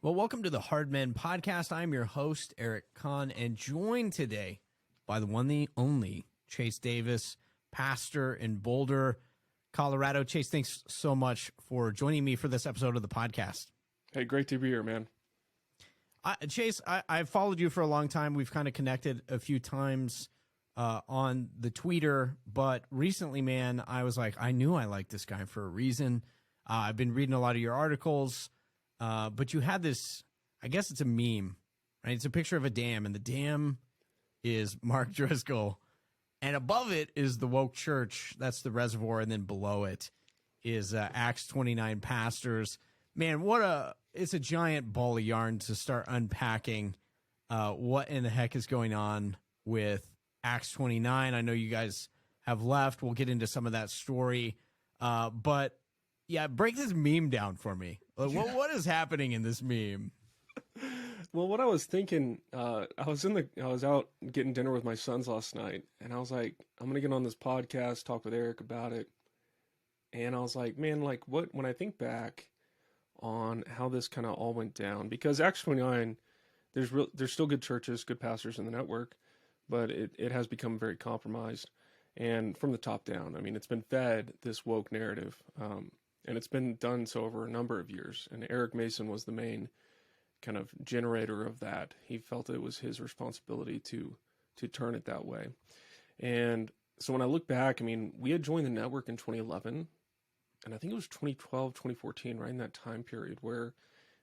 Well, welcome to the Hard Men Podcast. I'm your host, Eric Kahn, and joined today by the one, the only, Chase Davis, pastor in Boulder, Colorado. Chase, thanks so much for joining me for this episode of the podcast. Hey, great to be here, man. Chase, I've followed you for a long time. We've kind of connected a few times on the Twitter, but recently, man, I was like, I knew I liked this guy for a reason. I've been reading a lot of your articles. But you had this, I guess it's a meme, right? It's a picture of a dam, and the dam is Mark Driscoll, and above it is the woke church. That's the reservoir, and then below it is Acts 29 pastors. Man, it's a giant ball of yarn to start unpacking what in the heck is going on with Acts 29. I know you guys have left. We'll get into some of that story. But yeah, break this meme down for me. What is happening in this meme? Well, what I was thinking, I was out getting dinner with my sons last night, and I was like, I'm gonna get on this podcast, talk with Eric about it, and I was like, man, like when I think back on how this kind of all went down, because Acts 29, there's still good churches, good pastors in the network, but it has become very compromised, and from the top down. I mean, it's been fed this woke narrative. And it's been done so over a number of years. And Eric Mason was the main kind of generator of that. He felt it was his responsibility to turn it that way. And so when I look back, I mean, we had joined the network in 2011. And I think it was 2012, 2014, right in that time period where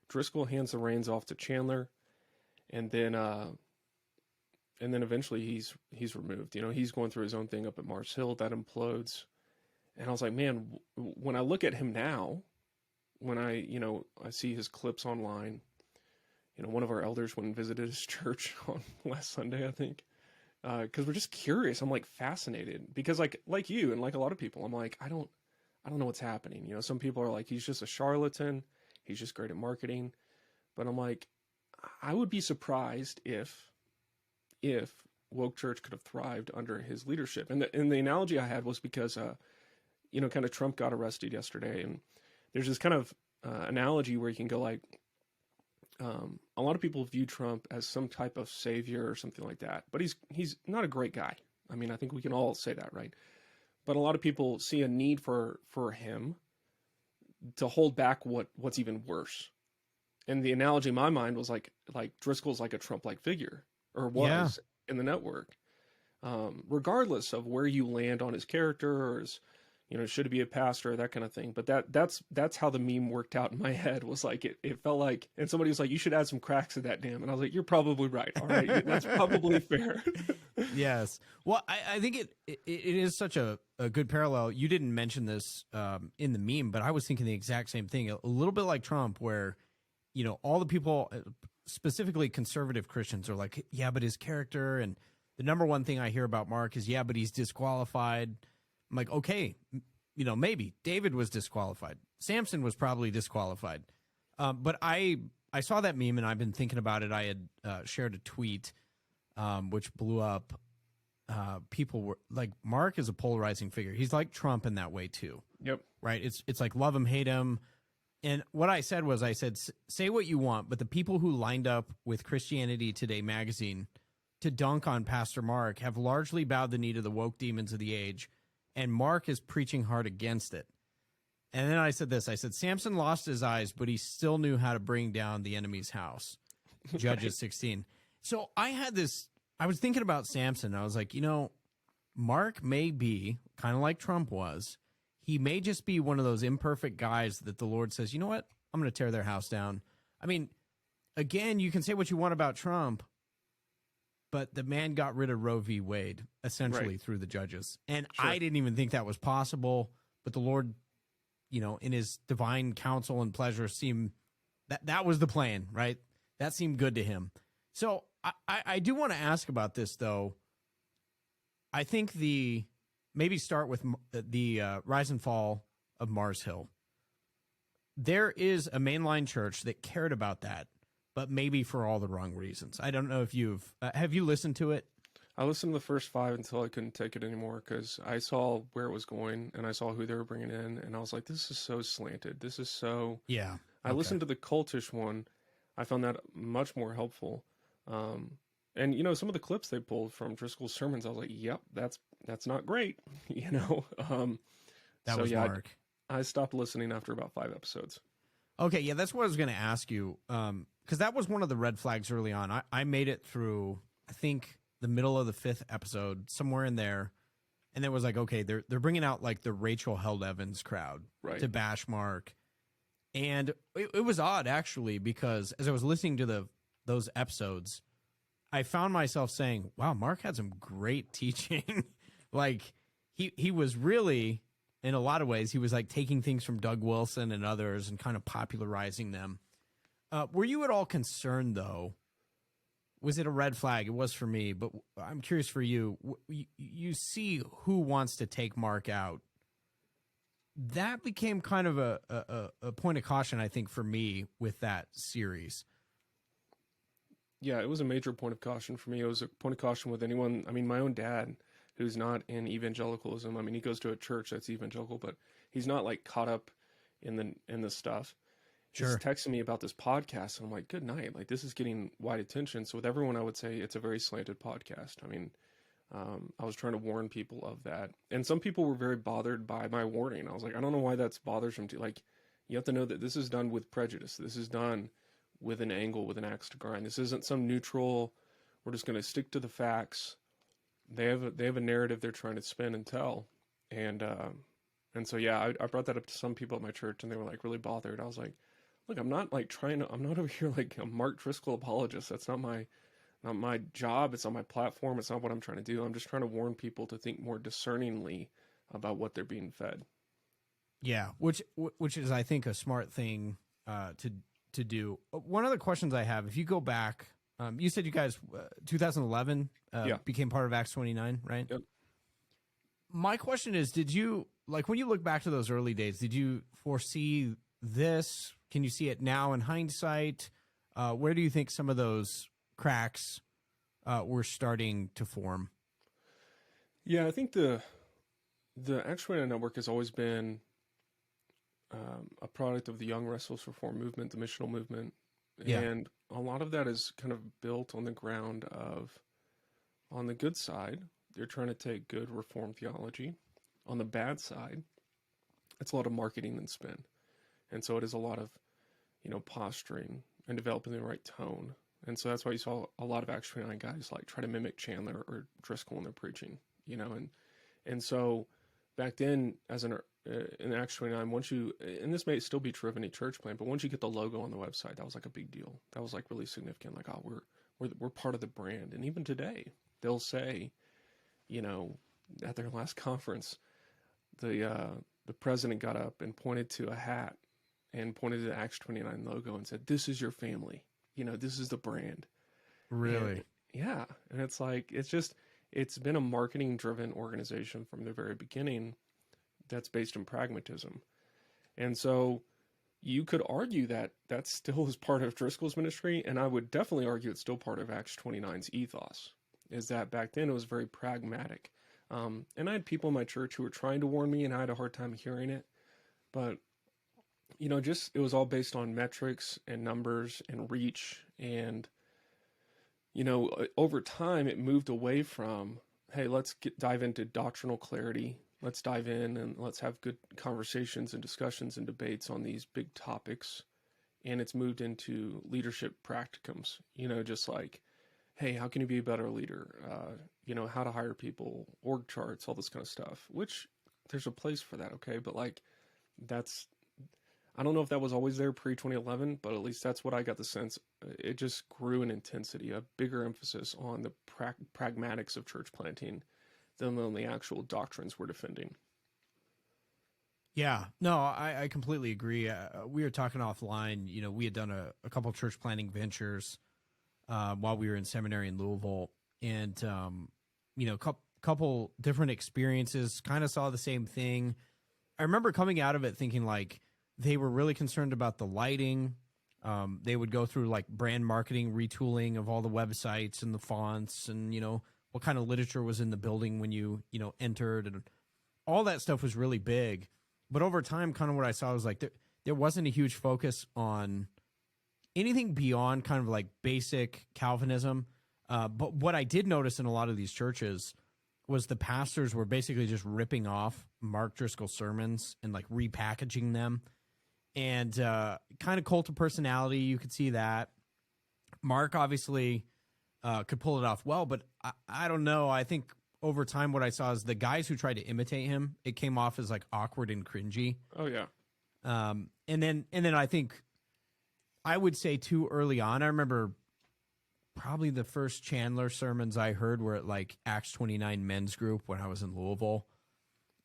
Driscoll hands the reins off to Chandler. And then eventually he's removed. You know, he's going through his own thing up at Mars Hill. That implodes. And I was like, man, when I look at him now, when I see his clips online, one of our elders went and visited his church on last Sunday, I think, because we're just curious. I'm like fascinated because like you and like a lot of people, I'm like, I don't know what's happening. You know, some people are like, he's just a charlatan. He's just great at marketing. But I'm like, I would be surprised if woke church could have thrived under his leadership. And the analogy I had was because, kind of Trump got arrested yesterday, and there's this kind of analogy where you can go like, a lot of people view Trump as some type of savior or something like that, but he's not a great guy. I mean, I think we can all say that, right? But a lot of people see a need for him to hold back what's even worse. And the analogy in my mind was like Driscoll's like a Trump-like figure, or was in the network. Regardless of where you land on his character or his, should he be a pastor, that kind of thing. But that's how the meme worked out in my head, was like, it felt like, and somebody was like, you should add some cracks to that dam. And I was like, you're probably right. All right. That's probably fair. Yes. Well, I think it is such a good parallel. You didn't mention this in the meme, but I was thinking the exact same thing. A little bit like Trump, where, all the people, specifically conservative Christians, are like, yeah, but his character, and the number one thing I hear about Mark is, yeah, but he's disqualified. I'm like, okay, maybe David was disqualified. Samson was probably disqualified. But I saw that meme, and I've been thinking about it. I had shared a tweet, which blew up. People were like, Mark is a polarizing figure. He's like Trump in that way too. Yep. Right. It's like love him, hate him. And what I said was, say what you want, but the people who lined up with Christianity Today magazine to dunk on Pastor Mark have largely bowed the knee to the woke demons of the age. And Mark is preaching hard against it. And then I said this. I said, Samson lost his eyes, but he still knew how to bring down the enemy's house. Judges 16. So I was thinking about Samson. I was like, Mark may be kind of like Trump was. He may just be one of those imperfect guys that the Lord says, you know what? I'm going to tear their house down. I mean, again, you can say what you want about Trump, but the man got rid of Roe v. Wade, essentially, through the judges. And sure. I didn't even think that was possible. But the Lord, in his divine counsel and pleasure, seemed that was the plan, right? That seemed good to him. So I do want to ask about this, though. I think maybe start with the rise and fall of Mars Hill. There is a mainline church that cared about that, but maybe for all the wrong reasons. I don't know if have you listened to it? I listened to the first 5 until I couldn't take it anymore, because I saw where it was going and I saw who they were bringing in, and I was like, this is so slanted. This is so... Yeah. I listened to the cultish one. I found that much more helpful. And some of the clips they pulled from Driscoll's sermons, I was like, "Yep, that's not great," you know. That So was yeah, Mark. I stopped listening after about 5 episodes. Okay, yeah, that's what I was going to ask you. Because that was one of the red flags early on. I made it through, I think, the middle of the 5th episode, somewhere in there, and it was like, okay, they're bringing out like the Rachel Held Evans crowd Right. to bash Mark, and it was odd actually because as I was listening to those episodes, I found myself saying, "Wow, Mark had some great teaching." Like he was really, in a lot of ways, he was like taking things from Doug Wilson and others and kind of popularizing them. Were you at all concerned, though? Was it a red flag? It was for me, but I'm curious for you. You see who wants to take Mark out. That became kind of a point of caution, I think, for me with that series. Yeah, it was a major point of caution for me. It was a point of caution with anyone. I mean, my own dad, who's not in evangelicalism. I mean, he goes to a church that's evangelical, but he's not like caught up in the stuff. Sure. He's texting me about this podcast, and I'm like, good night. Like, this is getting wide attention. So with everyone, I would say it's a very slanted podcast. I mean, I was trying to warn people of that. And some people were very bothered by my warning. I was like, I don't know why that's bothersome to you. Like, you have to know that this is done with prejudice. This is done with an angle, with an axe to grind. This isn't some neutral, we're just going to stick to the facts. They have a narrative they're trying to spin and tell. And so, yeah, I brought that up to some people at my church, and they were like really bothered. I was like, look, I'm not over here like a Mark Driscoll apologist. That's not my job. It's not my platform. It's not what I'm trying to do. I'm just trying to warn people to think more discerningly about what they're being fed. Yeah, which is, I think, a smart thing to do. One of the questions I have, if you go back, you said you guys 2011 became part of Acts 29, right? Yep. My question is, did you, like, when you look back to those early days, did you foresee this? Can you see it now in hindsight? Where do you think some of those cracks were starting to form? Yeah, I think the Acts 29 network has always been a product of the Young Restless Reform movement, the missional movement. Yeah. And a lot of that is kind of built on the ground of, on the good side, they're trying to take good Reformed theology. On the bad side, it's a lot of marketing and spin. And so it is a lot of, posturing and developing the right tone. And so that's why you saw a lot of Acts 29 guys like try to mimic Chandler or Driscoll in their preaching, and so back then, as in Acts 29, once you, and this may still be true of any church plan, but once you get the logo on the website, that was like a big deal. That was like really significant. Like, oh, we're part of the brand. And even today, they'll say, at their last conference, the president got up and pointed to a hat and pointed to the Acts 29 logo and said, "This is your family. This is the brand." Really? And, yeah. And it's like, it's been a marketing driven organization from the very beginning that's based in pragmatism. And so you could argue that that still is part of Driscoll's ministry. And I would definitely argue it's still part of Acts 29's ethos, is that back then it was very pragmatic. And I had people in my church who were trying to warn me, and I had a hard time hearing it. But, it was all based on metrics and numbers and reach. And, over time it moved away from, hey, let's dive into doctrinal clarity. Let's dive in and let's have good conversations and discussions and debates on these big topics. And it's moved into leadership practicums, just like, hey, how can you be a better leader? How to hire people, org charts, all this kind of stuff, which there's a place for that. Okay. But I don't know if that was always there pre-2011, but at least that's what I got the sense. It just grew in intensity, a bigger emphasis on the pragmatics of church planting than on the actual doctrines we're defending. Yeah, no, I completely agree. We were talking offline. We had done a couple church planting ventures while we were in seminary in Louisville, and couple different experiences. Kind of saw the same thing. I remember coming out of it thinking like they were really concerned about the lighting. They would go through like brand marketing, retooling of all the websites and the fonts, and what kind of literature was in the building when you entered, and all that stuff was really big. But over time, kind of what I saw was like there wasn't a huge focus on anything beyond kind of like basic Calvinism. But what I did notice in a lot of these churches was the pastors were basically just ripping off Mark Driscoll sermons and like repackaging them, and kind of cult of personality. You could see that Mark obviously could pull it off well, but I don't know. I think over time what I saw is the guys who tried to imitate him, it came off as like awkward and cringy. Oh yeah. And then I think I would say too early on, I remember probably the first Chandler sermons I heard were at like Acts 29 men's group when I was in Louisville.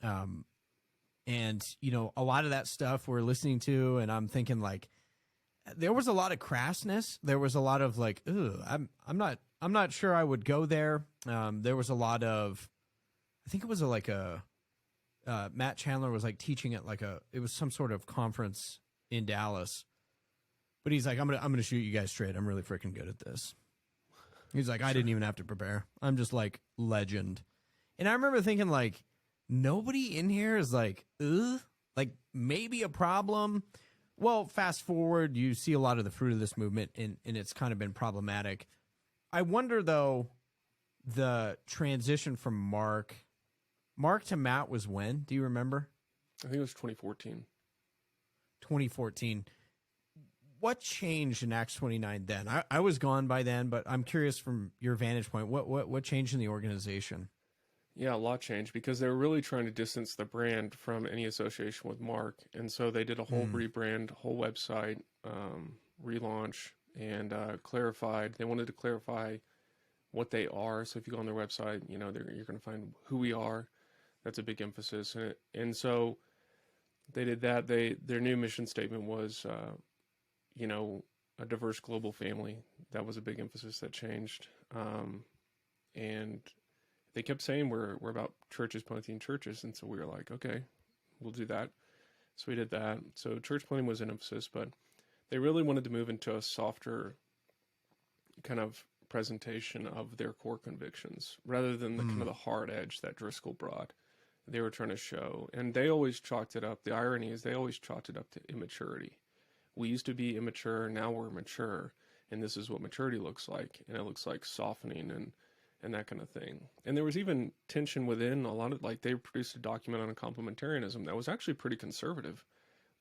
And you know, a lot of that stuff we're listening to, and I'm thinking like, there was a lot of crassness. There was a lot of like, I'm not sure I would go there. There was a lot of, I think it was Matt Chandler was like teaching at it was some sort of conference in Dallas, but he's like, I'm gonna shoot you guys straight. I'm really freaking good at this. He's like, I didn't even have to prepare. I'm just like legend. And I remember thinking like, nobody in here is like, like maybe a problem. Well, fast forward, you see a lot of the fruit of this movement, and it's kind of been problematic. I wonder, though, the transition from Mark to Matt was when? Do you remember? I think it was 2014. 2014. What changed in Acts 29 then? I was gone by then, but I'm curious from your vantage point, what changed in the organization? Yeah, a lot changed because they were really trying to distance the brand from any association with Mark. And so they did a whole rebrand, whole website, relaunch, and clarified. They wanted to clarify what they are. So if you go on their website, you know, you're going to find who we are. That's a big emphasis. And so they did that. Their new mission statement was, you know, a diverse global family. That was a big emphasis that changed. And they kept saying we're about churches planting churches, and so we were like, okay, we'll do that. So we did that. So church planting was an emphasis, but they really wanted to move into a softer kind of presentation of their core convictions rather than the kind of the hard edge that Driscoll brought. They were trying to show, and they always chalked it up. The irony is they always chalked it up to immaturity. We used to be immature, now we're mature, and this is what maturity looks like, and it looks like softening and that kind of thing. And there was even tension within a lot of, like, they produced a document on complementarianism that was actually pretty conservative,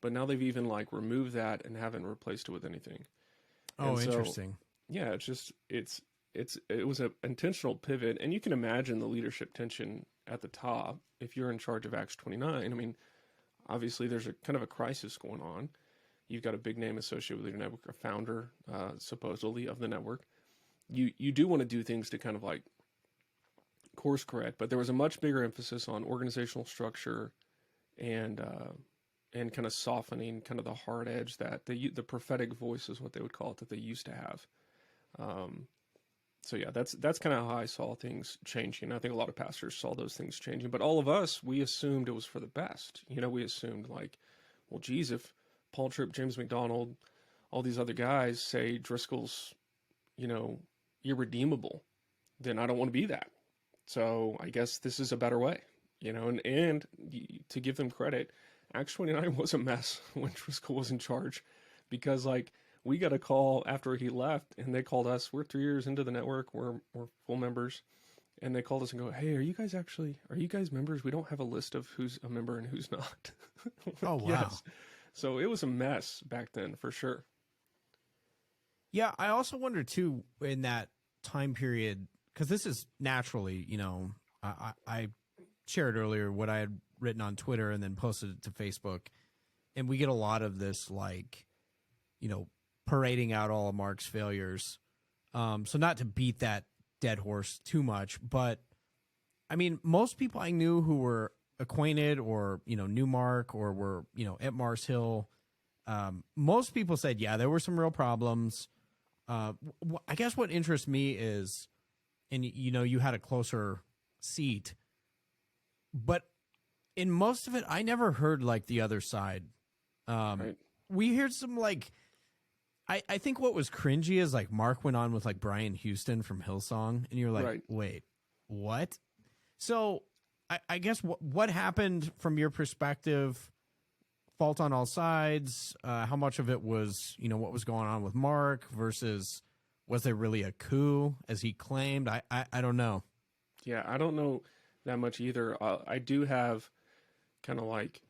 but now they've even like removed that and haven't replaced it with anything. Oh, interesting. Yeah, it was an intentional pivot, and you can imagine the leadership tension at the top if you're in charge of Acts 29. I mean, obviously there's a kind of a crisis going on. You've got a big name associated with your network, a founder, supposedly, of the network. You do want to do things to kind of like course correct, but there was a much bigger emphasis on organizational structure and kind of softening kind of the hard edge that the prophetic voice is what they would call it, that they used to have. So yeah, that's kind of how I saw things changing. I think a lot of pastors saw those things changing, but all of us, we assumed it was for the best. You know, we assumed like, well, geez, if Paul Tripp, James McDonald, all these other guys say Driscoll's, you know, irredeemable, then I don't want to be that. So I guess this is a better way, you know, and to give them credit, Acts 29 was a mess when Driscoll was in charge, because like we got a call after he left and they called us. We're 3 years into the network. We're full members. And they called us and go, hey, are you guys members? We don't have a list of who's a member and who's not. Oh, wow. Yes. So it was a mess back then for sure. Yeah, I also wonder too in that time period, because this is naturally, you know, I shared earlier what I had written on Twitter and then posted it to Facebook, and we get a lot of this, like, you know, parading out all of Mark's failures. So not to beat that dead horse too much, but I mean, most people I knew who were acquainted or, you know, knew Mark or were, you know, at Mars Hill, most people said, yeah, there were some real problems. I guess what interests me is, and you know, you had a closer seat, but in most of it, I never heard like the other side. Right. We heard some like, I think what was cringy is like Mark went on with like Brian Houston from Hillsong, and you're like, Right. Wait, what? So I guess what happened from your perspective fault on all sides? How much of it was, what was going on with Mark versus was there really a coup as he claimed? I don't know. Yeah, I don't know that much either. I do have kind of like,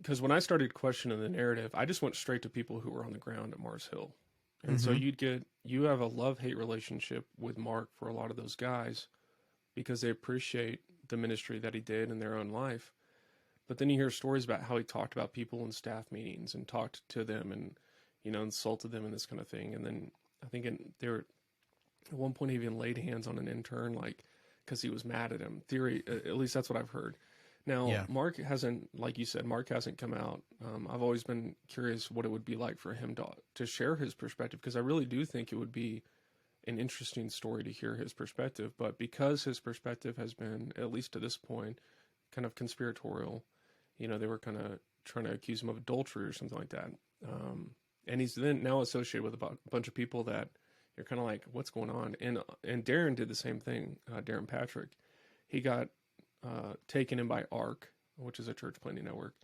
because when I started questioning the narrative, I just went straight to people who were on the ground at Mars Hill. And so you have a love-hate relationship with Mark for a lot of those guys because they appreciate the ministry that he did in their own life. But then you hear stories about how he talked about people in staff meetings and talked to them and, insulted them and this kind of thing. And then I think at one point he even laid hands on an intern, like, because he was mad at him. At least that's what I've heard. Now, Mark hasn't, like you said, Mark hasn't come out. I've always been curious what it would be like for him to share his perspective, because I really do think it would be an interesting story to hear his perspective. But because his perspective has been, at least to this point, kind of conspiratorial, they were kind of trying to accuse him of adultery or something like that. And he's then now associated with a bunch of people that you're kind of like, what's going on? And Darren did the same thing, Darren Patrick. He got taken in by ARC, which is a church planting network.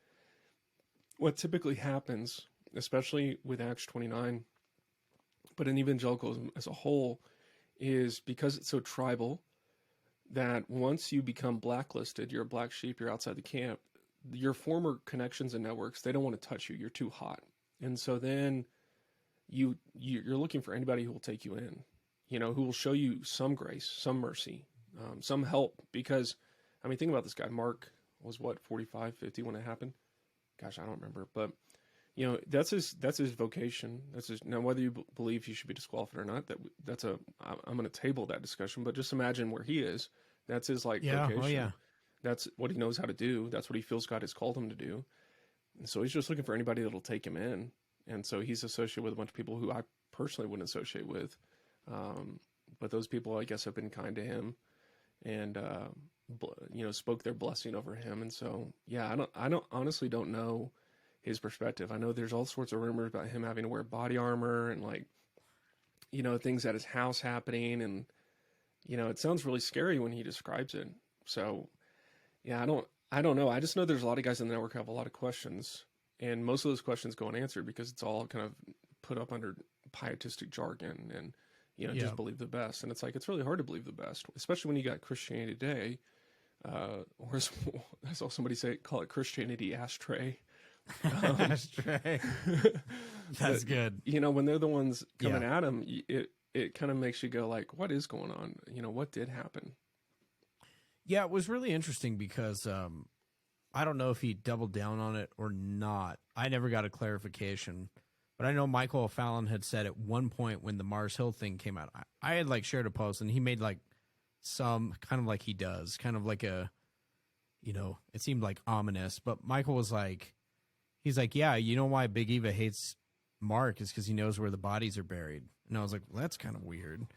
What typically happens, especially with Acts 29, but in evangelicalism as a whole, is because it's so tribal that once you become blacklisted, you're a black sheep, you're outside the camp, your former connections and networks, they don't want to touch you. You're too hot. And so then you're looking for anybody who will take you in, who will show you some grace, some mercy, some help. Because, think about this guy. Mark was 45, 50 when it happened? Gosh, I don't remember. But, that's his vocation. Now, whether you believe he should be disqualified or not, I'm going to table that discussion. But just imagine where he is. That's his vocation. Oh, yeah. That's what he knows how to do. That's what he feels God has called him to do. And so he's just looking for anybody that'll take him in. And so he's associated with a bunch of people who I personally wouldn't associate with. But those people, I guess, have been kind to him and, spoke their blessing over him. And so, yeah, I honestly don't know his perspective. I know there's all sorts of rumors about him having to wear body armor and things at his house happening. And, it sounds really scary when he describes it. So, yeah, I don't know. I just know there's a lot of guys in the network who have a lot of questions, and most of those questions go unanswered because it's all kind of put up under pietistic jargon and, just believe the best. And it's like, it's really hard to believe the best, especially when you got Christianity Today, or I saw somebody call it Christianity Ashtray. Ashtray. That's good. When they're the ones coming at him, it kind of makes you go like, what is going on? What did happen? Yeah, it was really interesting because I don't know if he doubled down on it or not. I never got a clarification. But I know Michael O'Fallon had said at one point when the Mars Hill thing came out, I had shared a post and he made some kind of like he does, kind of like a, it seemed like ominous. But Michael was he's like, yeah, you know why Big Eva hates Mark is because he knows where the bodies are buried. And I was like, well, that's kind of weird.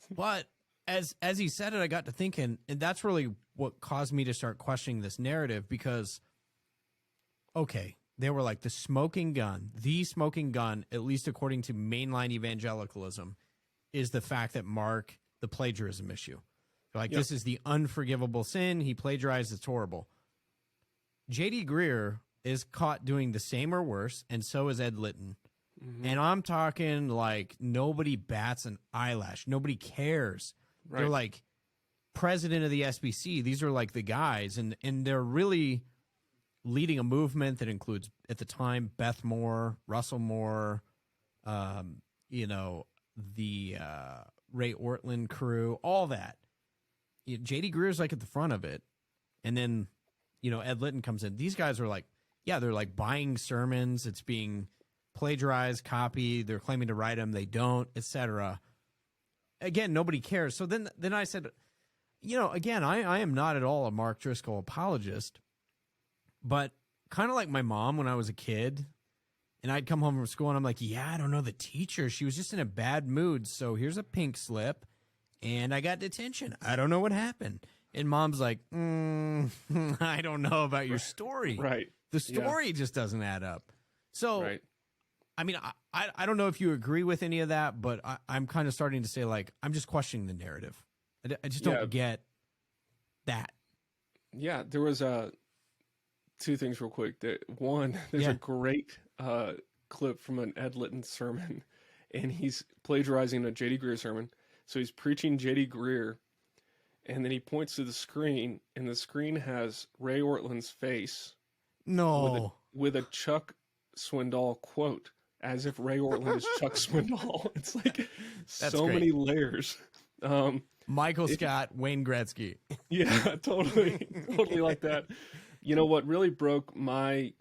But as he said it, I got to thinking, and that's really what caused me to start questioning this narrative because, okay, they were the smoking gun, at least according to mainline evangelicalism, is the fact that Mark, the plagiarism issue. This is the unforgivable sin. He plagiarized. It's horrible. J.D. Greer is caught doing the same or worse, and so is Ed Litton. Mm-hmm. And I'm talking nobody bats an eyelash. Nobody cares. Right. They're president of the SBC. These are the guys, and they're really leading a movement that includes, at the time, Beth Moore, Russell Moore, the Ray Ortlund crew, all that. J.D. Greer's at the front of it. And then, Ed Litton comes in. These guys are they're buying sermons. It's being plagiarized, copied. They're claiming to write them. They don't, etc. Again, nobody cares. So then I said, again, I am not at all a Mark Driscoll apologist, but kind of like my mom when I was a kid, and I'd come home from school and I'm like, yeah, I don't know the teacher. She was just in a bad mood. So here's a pink slip and I got detention. I don't know what happened. And mom's like, I don't know about your story. Right. The story just doesn't add up. So, right. I don't know if you agree with any of that, but I'm kind of starting to say, I'm just questioning the narrative. I just don't get that. Yeah, there was two things real quick. One, there's Yeah. a great clip from an Ed Litton sermon, and he's plagiarizing a J.D. Greear sermon. So he's preaching J.D. Greear, and then he points to the screen, and the screen has Ray Ortland's face No. with a Chuck Swindoll quote, as if Ray Ortland is Chuck Swindoll. It's like so great. many layers. Michael Scott, Wayne Gretzky. Yeah, totally, totally like that. You know what really broke my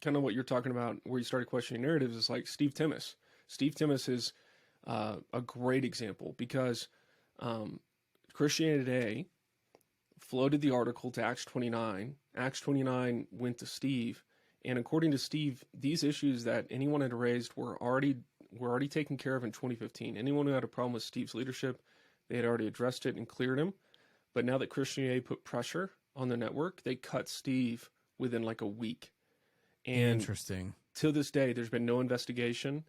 kind of what you're talking about, where you started questioning narratives, is like Steve Timmis. Steve Timmis is a great example because Christianity Today floated the article to Acts 29. Acts 29 went to Steve, and according to Steve, these issues that anyone had raised were already taken care of in 2015. Anyone who had a problem with Steve's leadership, they had already addressed it and cleared him. But now that Christianity put pressure on the network, they cut Steve within like a week. And Interesting. to this day, there's been no investigation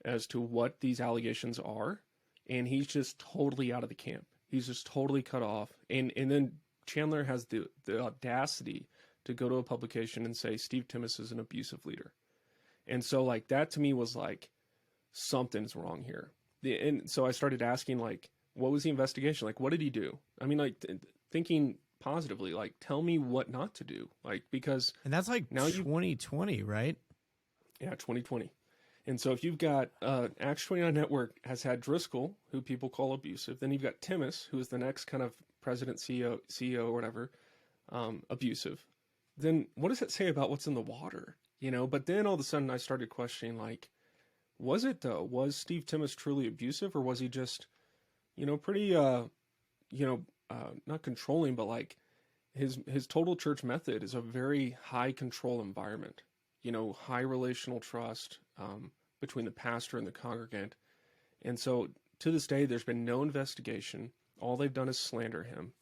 as to what these allegations are, and he's just totally out of the camp. He's just totally cut off. And then Chandler has the audacity to go to a publication and say Steve Timmis is an abusive leader. And so like that to me was like, something's wrong here. And so I started asking, like, what was the investigation? Like, what did he do? I mean, like thinking positively, like, tell me what not to do. Like, because And that's like now 2020, right? Yeah, 2020. And so if you've got Acts 29 Network has had Driscoll, who people call abusive. Then you've got Timmis, who is the next kind of president, CEO or whatever, abusive. Then what does it say about what's in the water? You know, but then all of a sudden I started questioning, like, was it though? Was Steve Timmis truly abusive, or was he just, you know, pretty, not controlling, but like his total church method is a very high control environment. You know, high relational trust between the pastor and the congregant. And so to this day, there's been no investigation. All they've done is slander him.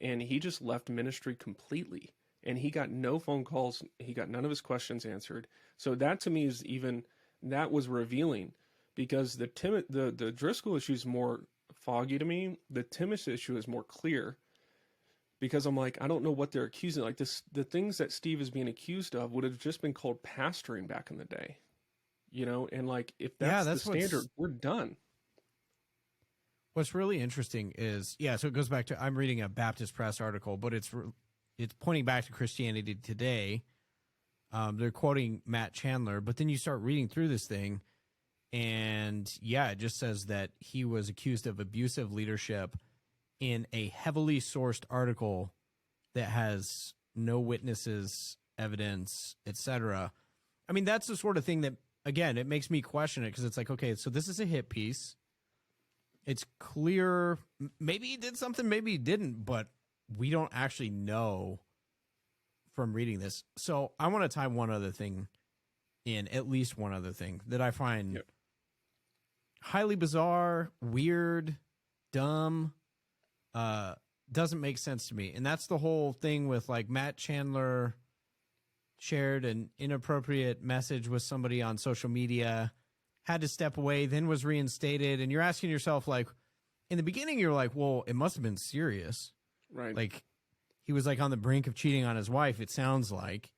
And he just left ministry completely. And he got no phone calls. He got none of his questions answered. So that to me is that was revealing, because the Driscoll issue is more foggy to me. The Timmis issue is more clear, because I'm like, I don't know what they're accusing. Like the things that Steve is being accused of would have just been called pastoring back in the day, you know? And like, if that's the standard, we're done. What's really interesting is, so it goes back to, I'm reading a Baptist Press article, but it's pointing back to Christianity Today. They're quoting Matt Chandler, but then you start reading through this thing, and it just says that he was accused of abusive leadership in a heavily sourced article that has no witnesses, evidence, etc. I mean, that's the sort of thing that, again, it makes me question it, because it's like, okay, so this is a hit piece. It's clear. Maybe he did something, maybe he didn't, but we don't actually know from reading this. So I want to tie one other thing in, at least one other thing that I find highly bizarre, weird, dumb, doesn't make sense to me. And that's the whole thing with, like, Matt Chandler shared an inappropriate message with somebody on social media, had to step away, then was reinstated. And you're asking yourself, like, in the beginning, you're like, well, it must have been serious. Right. Like, he was like on the brink of cheating on his wife, it sounds like.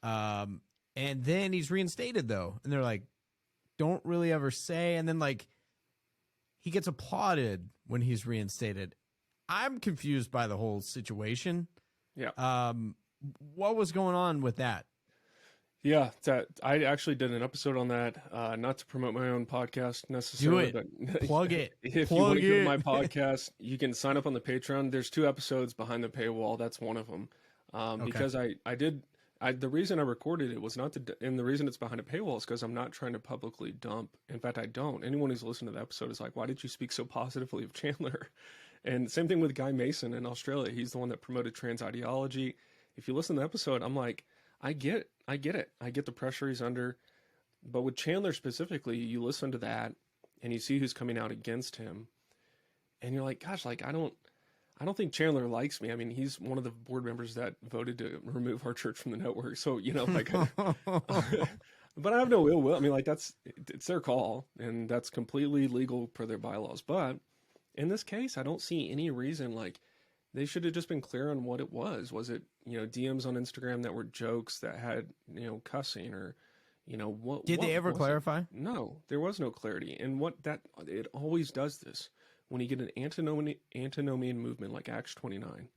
And then he's reinstated, though. And they're like, don't really ever say. And then, like, he gets applauded when he's reinstated. I'm confused by the whole situation. Yeah. What was going on with that? Yeah, I actually did an episode on that, not to promote my own podcast necessarily. Do it. But Plug it. If you want to hear my podcast, you can sign up on the Patreon. There's 2 episodes behind the paywall. That's one of them. Because the reason I recorded it was not to, and the reason it's behind a paywall is because I'm not trying to publicly dump. In fact, I don't. Anyone who's listened to the episode is like, why did you speak so positively of Chandler? And same thing with Guy Mason in Australia. He's the one that promoted trans ideology. If you listen to the episode, I'm like, I get it. I get the pressure he's under. But with Chandler specifically, you listen to that and you see who's coming out against him. And you're like, gosh, like, I don't think Chandler likes me. I mean, he's one of the board members that voted to remove our church from the network. So, you know, like, but I have no ill will. I mean, like, it's their call, and that's completely legal per their bylaws. But in this case, I don't see any reason, like, They should have just been clear on what it was. Was it, DMs on Instagram that were jokes that had, cussing, or, what? Did they ever clarify? No, there was no clarity. And it always does this when you get an antinomian movement like Acts 29,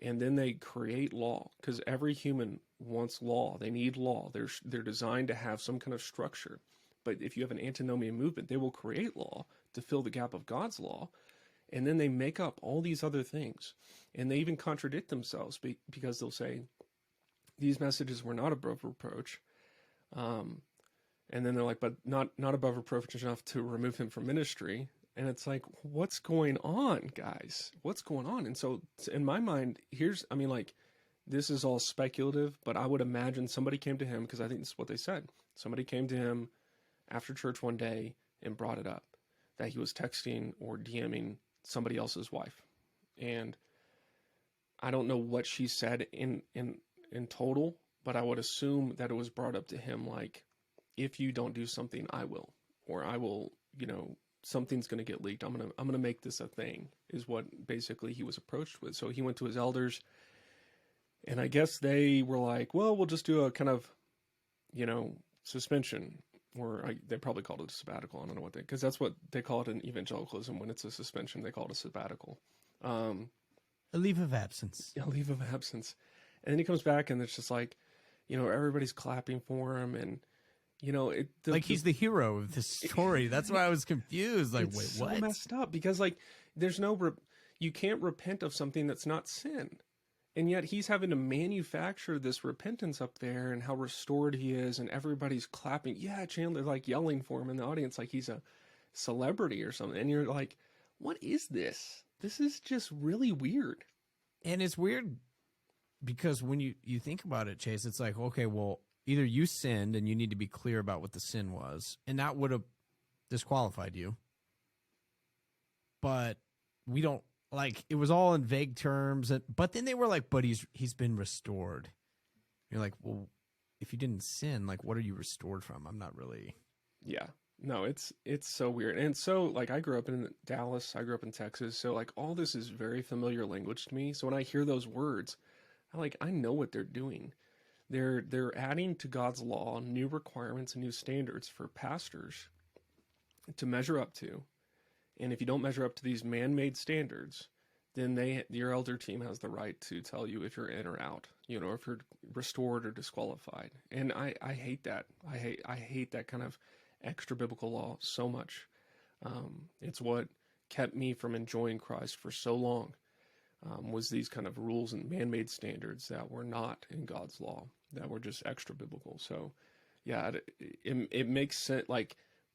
and then they create law, because every human wants law. They need law. They're designed to have some kind of structure. But if you have an antinomian movement, they will create law to fill the gap of God's law. And then they make up all these other things. And they even contradict themselves because they'll say, these messages were not above reproach. And then they're like, but not above reproach enough to remove him from ministry. And it's like, what's going on, guys? What's going on? And so in my mind, this is all speculative, but I would imagine somebody came to him, because I think this is what they said. Somebody came to him after church one day and brought it up, that he was texting or DMing somebody else's wife. And I don't know what she said in total, but I would assume that it was brought up to him like, if you don't do something, I will, or I will, something's going to get leaked. I'm going to make this a thing, is what basically he was approached with. So he went to his elders, and I guess they were like, well, we'll just do a kind of, suspension, or they probably called it a sabbatical. I don't know because that's what they call it in evangelicalism. When it's a suspension, they call it a sabbatical. A leave of absence. A leave of absence. And then he comes back, and it's just like, everybody's clapping for him, and he's the hero of this story. That's why I was confused. Like, wait, what? So messed up, because there's you can't repent of something that's not sin. And yet he's having to manufacture this repentance up there, and how restored he is, and everybody's clapping. Yeah, Chandler, like yelling for him in the audience like he's a celebrity or something. And you're like, what is this? This is just really weird. And it's weird because when you think about it, Chase, it's like, okay, well, either you sinned and you need to be clear about what the sin was, and that would have disqualified you. But we don't, it was all in vague terms. But then they were like, but he's been restored. You're like, well, if you didn't sin, what are you restored from? I'm not really. Yeah. No, it's so weird. And so, I grew up in Dallas, I grew up in Texas. So, all this is very familiar language to me. So when I hear those words, I know what they're doing. They're adding to God's law new requirements and new standards for pastors to measure up to. And if you don't measure up to these man-made standards, then your elder team has the right to tell you if you're in or out, or if you're restored or disqualified. And I hate that. I hate that kind of extra biblical law so much. It's what kept me from enjoying Christ for so long, was these kind of rules and man-made standards that were not in God's law, that were just extra biblical. So yeah, it makes sense.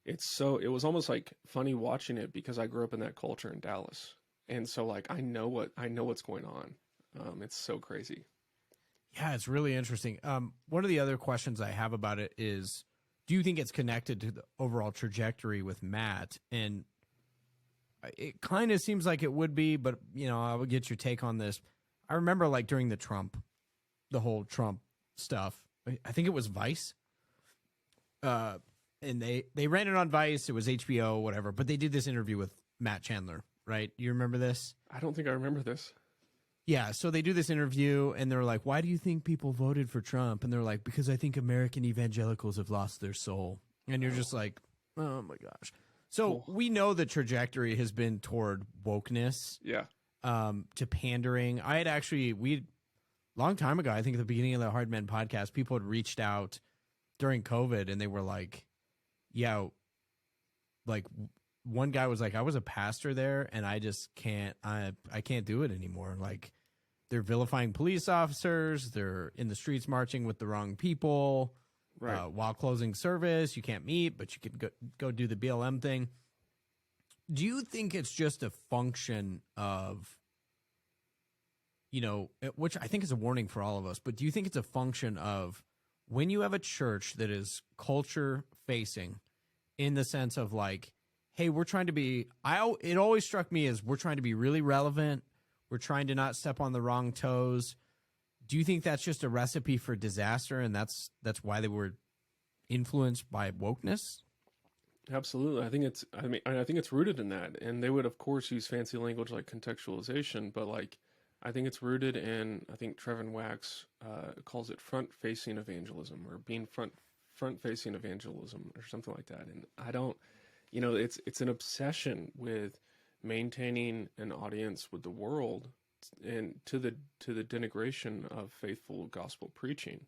It was almost funny watching it, because I grew up in that culture in Dallas. And so I know what's going on. It's so crazy. Yeah, it's really interesting. One of the other questions I have about it is, do you think it's connected to the overall trajectory with Matt? And it kind of seems like it would be, but I would get your take on this. I remember during the whole Trump stuff, I think it was Vice. And they ran it on Vice. It was HBO, whatever. But they did this interview with Matt Chandler, right? You remember this? I don't think I remember this. Yeah, so they do this interview, and they're like, why do you think people voted for Trump? And they're like, because I think American evangelicals have lost their soul. And you're just like, oh, my gosh. So we know the trajectory has been toward wokeness. Yeah. To pandering. I had long time ago, I think at the beginning of the Hard Men podcast, people had reached out during COVID, and they were like, yeah, one guy was like, I was a pastor there, and I just can't do it anymore. They're vilifying police officers. They're in the streets marching with the wrong people. Right. While closing service. You can't meet, but you can go do the BLM thing. Do you think it's just a function of, which I think is a warning for all of us, but do you think it's a function of when you have a church that is culture facing, in the sense of hey, we're trying to be, it always struck me as we're trying to be really relevant. We're trying to not step on the wrong toes. Do you think that's just a recipe for disaster, and that's why they were influenced by wokeness? Absolutely. I think it's rooted in that. And they would, of course, use fancy language like contextualization, but I think it's rooted in, I think Trevin Wax calls it front-facing evangelism, or being front-facing evangelism or something like that. And I don't, it's an obsession with maintaining an audience with the world, and to the denigration of faithful gospel preaching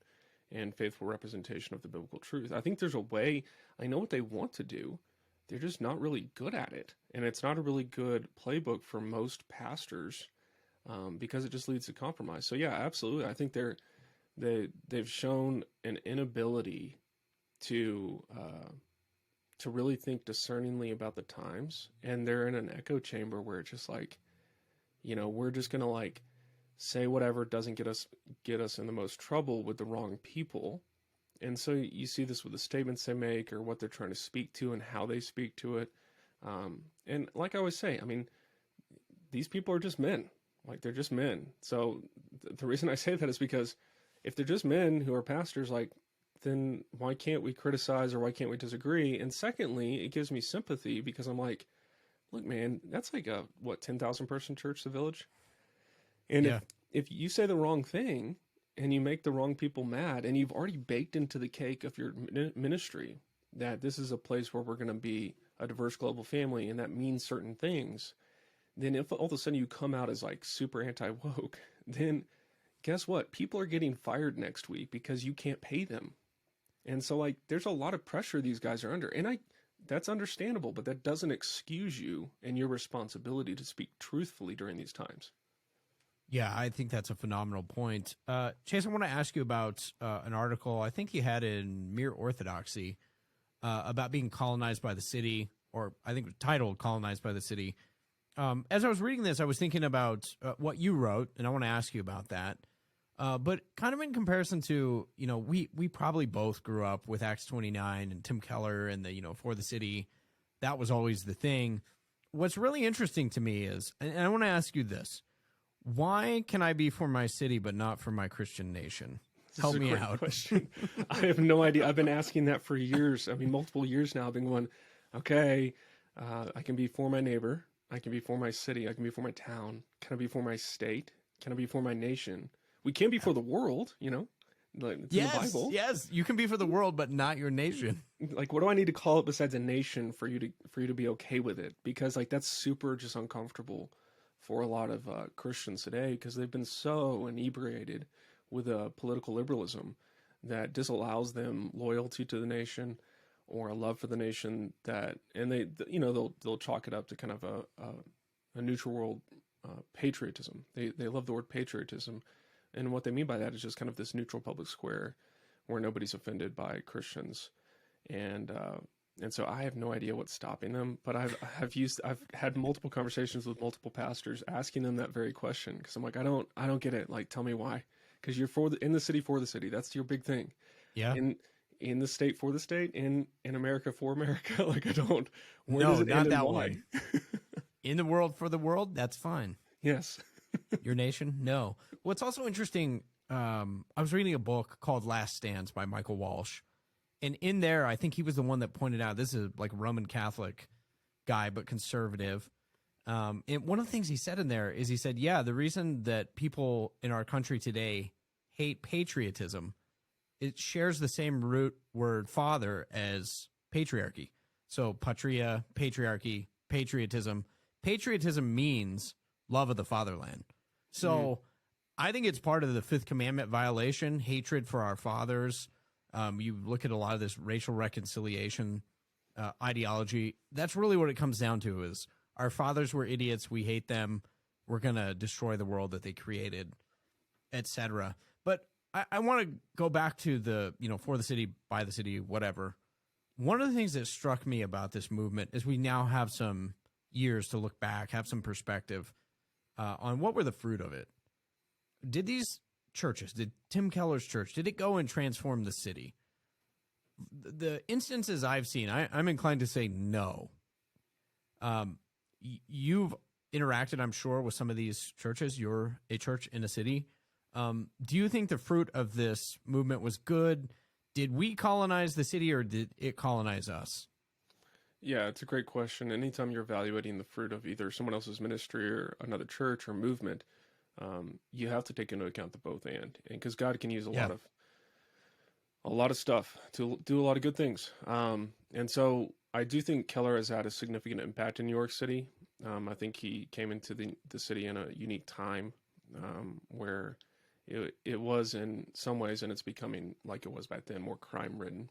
and faithful representation of the biblical truth. I think there's a way. I know what they want to do. They're just not really good at it. And it's not a really good playbook for most pastors, because it just leads to compromise. So yeah, absolutely. I think they've shown an inability to really think discerningly about the times, and they're in an echo chamber where it's just like, we're just gonna like say whatever doesn't get us in the most trouble with the wrong people. And so you see this with the statements they make, or what they're trying to speak to and how they speak to it. And like I always say, I mean, these people are just men. Like, they're just men. So the reason I say that is because if they're just men who are pastors, like, then why can't we criticize, or why can't we disagree? And secondly, it gives me sympathy, because I'm like, look, man, that's like a, 10,000 person church, the Village? And Yeah. if you say the wrong thing and you make the wrong people mad, and you've already baked into the cake of your ministry that this is a place where we're going to be a diverse global family, and that means certain things, then if all of a sudden you come out as like super anti-woke, then guess what? People are getting fired next week because you can't pay them. And so, like, there's a lot of pressure these guys are under. And that's understandable, but that doesn't excuse you and your responsibility to speak truthfully during these times. Yeah, I think that's a phenomenal point. Chase, I want to ask you about an article I think you had in Mere Orthodoxy about being colonized by the city, or I think titled Colonized by the City. As I was reading this, I was thinking about what you wrote, and I want to ask you about that. But kind of in comparison to, we probably both grew up with Acts 29 and Tim Keller and the, For the City. That was always the thing. What's really interesting to me is, and I want to ask you this, why can I be for my city but not for my Christian nation? Help me out. Question. I have no idea. I've been asking that for years. I mean, multiple years now. I've been going, okay, I can be for my neighbor. I can be for my city. I can be for my town. Can I be for my state? Can I be for my nation? We can't be for the world, like it's in the Bible. Yes, you can be for the world, but not your nation. Like, what do I need to call it besides a nation for you to be okay with it? Because like that's super just uncomfortable for a lot of Christians today, because they've been so inebriated with a political liberalism that disallows them loyalty to the nation or a love for the nation, and they'll chalk it up to kind of a neutral world patriotism. They love the word patriotism, and what they mean by that is just kind of this neutral public square where nobody's offended by Christians, and so I have no idea what's stopping them. But I've had multiple conversations with multiple pastors asking them that very question, because I'm like, I don't get it. Like, tell me why? Because you're in the city for the city. That's your big thing. Yeah. In the state for the state, in America for America. Like, I don't. Where does it end that way? In the world for the world, that's fine. Yes. Your nation, no. What's also interesting, I was reading a book called Last Stands by Michael Walsh, and in there, I think he was the one that pointed out this is like a Roman Catholic guy, but conservative. And one of the things he said in there is, he said, yeah, the reason that people in our country today hate patriotism, it shares the same root word father as patriarchy. So patria, patriarchy, patriotism. Patriotism means love of the fatherland. So I think it's part of the fifth commandment violation, hatred for our fathers. You look at a lot of this racial reconciliation ideology. That's really what it comes down to, is our fathers were idiots. We hate them. We're going to destroy the world that they created, etc. But I want to go back to the, for the city, by the city, whatever. One of the things that struck me about this movement is we now have some years to look back, have some perspective on what were the fruit of it. Did these churches, did Tim Keller's church, did it go and transform the city? The instances I've seen, I'm inclined to say no. You've interacted, I'm sure, with some of these churches. You're a church in a city. Do you think the fruit of this movement was good? Did we colonize the city, or did it colonize us? Yeah, it's a great question. Anytime you're evaluating the fruit of either someone else's ministry or another church or movement, you have to take into account the both and because God can use a Yeah. lot of stuff to do a lot of good things. And so I do think Keller has had a significant impact in New York City. I think he came into the city in a unique time where it was in some ways, and it's becoming like it was back then, more crime ridden.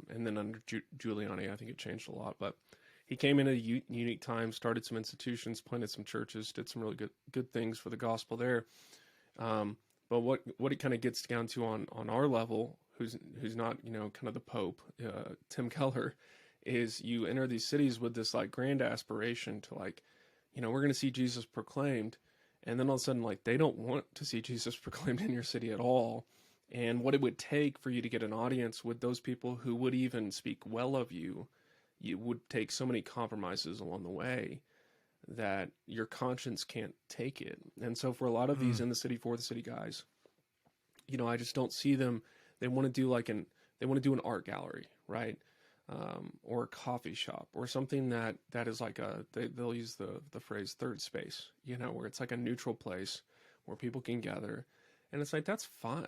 And then under Giuliani, I think it changed a lot. But he came in at a unique time, started some institutions, planted some churches, did some really good things for the gospel there. But what it kind of gets down to on our level, who's not, you know, kind of the Pope, Tim Keller, is you enter these cities with this like grand aspiration to like, you know, we're going to see Jesus proclaimed, and then all of a sudden like they don't want to see Jesus proclaimed in your city at all. And what it would take for you to get an audience with those people who would even speak well of you, you would take so many compromises along the way that your conscience can't take it. And so for a lot of these in the city for the city guys, you know, I just don't see them. They want to do an art gallery, right? Or a coffee shop or something that is like they'll use the phrase third space, you know, where it's like a neutral place where people can gather. And it's like, that's fine.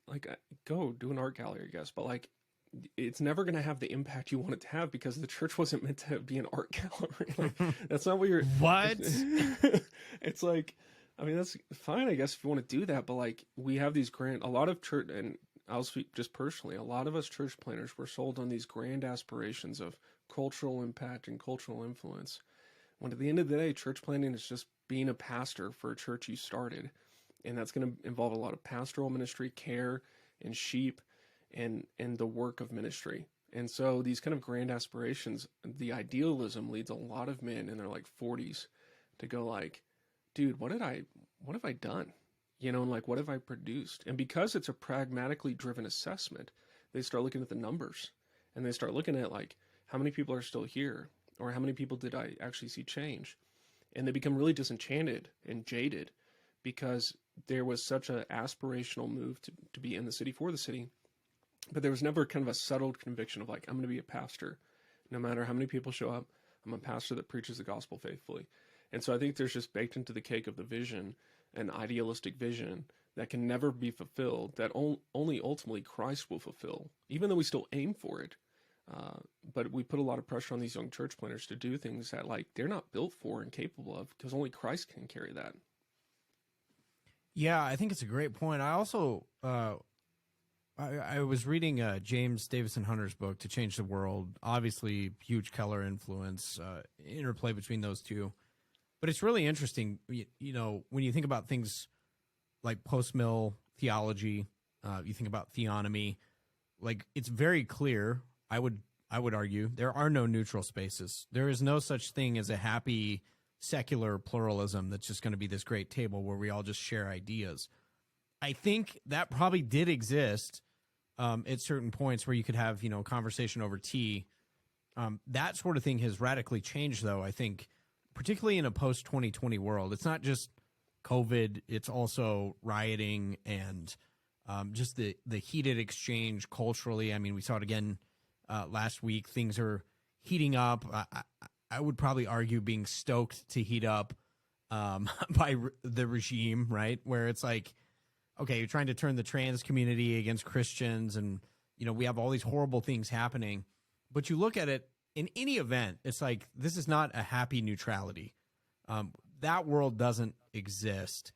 Like go do an art gallery, I guess. But like, it's never going to have the impact you want it to have because the church wasn't meant to be an art gallery. Like, that's not what you're. What? It's like, I mean, that's fine, I guess, if you want to do that. But like, we have these a lot of church, and I'll speak just personally, a lot of us church planners were sold on these grand aspirations of cultural impact and cultural influence. When at the end of the day, church planning is just being a pastor for a church you started. And that's going to involve a lot of pastoral ministry, care, and sheep, and the work of ministry. And so these kind of grand aspirations, the idealism leads a lot of men in their like 40s to go like, dude, what have I done? You know, and like, what have I produced? And because it's a pragmatically driven assessment, they start looking at the numbers and they start looking at like, how many people are still here? Or how many people did I actually see change? And they become really disenchanted and jaded because there was such an aspirational move to be in the city for the city, but there was never kind of a settled conviction of like, I'm going to be a pastor. No matter how many people show up, I'm a pastor that preaches the gospel faithfully. And so I think there's just baked into the cake of the vision, an idealistic vision that can never be fulfilled, that only ultimately Christ will fulfill, even though we still aim for it. But we put a lot of pressure on these young church planners to do things that like they're not built for and capable of because only Christ can carry that. Yeah, I think it's a great point. I also, I was reading James Davison Hunter's book, To Change the World. Obviously, huge Keller influence, interplay between those two. But it's really interesting, you know, when you think about things like post-mill theology, you think about theonomy, like it's very clear, I would argue, there are no neutral spaces. There is no such thing as a happy secular pluralism that's just going to be this great table where we all just share ideas. I think that probably did exist at certain points where you could have, you know, conversation over tea. That sort of thing has radically changed, though, I think, particularly in a post-2020 world. It's not just COVID, it's also rioting and just the heated exchange culturally. I mean, we saw it again last week. Things are heating up. I would probably argue being stoked to heat up by the regime, right? Where it's like, okay, you're trying to turn the trans community against Christians, and you know we have all these horrible things happening. But you look at it in any event, it's like this is not a happy neutrality. That world doesn't exist.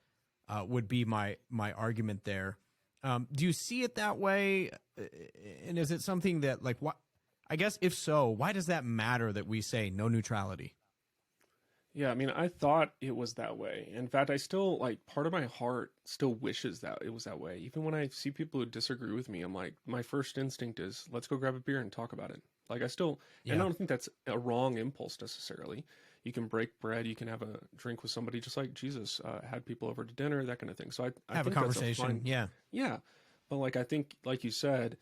Would be my argument there. Do you see it that way? And is it something that like what? I guess if so, why does that matter that we say no neutrality? Yeah, I mean, I thought it was that way. In fact, I still, like, part of my heart still wishes that it was that way. Even when I see people who disagree with me, I'm like, my first instinct is, let's go grab a beer and talk about it. Like, and I don't think that's a wrong impulse necessarily. You can break bread, you can have a drink with somebody just like Jesus had people over to dinner, that kind of thing. So I have think a conversation. Yeah. But, like, I think, like you said,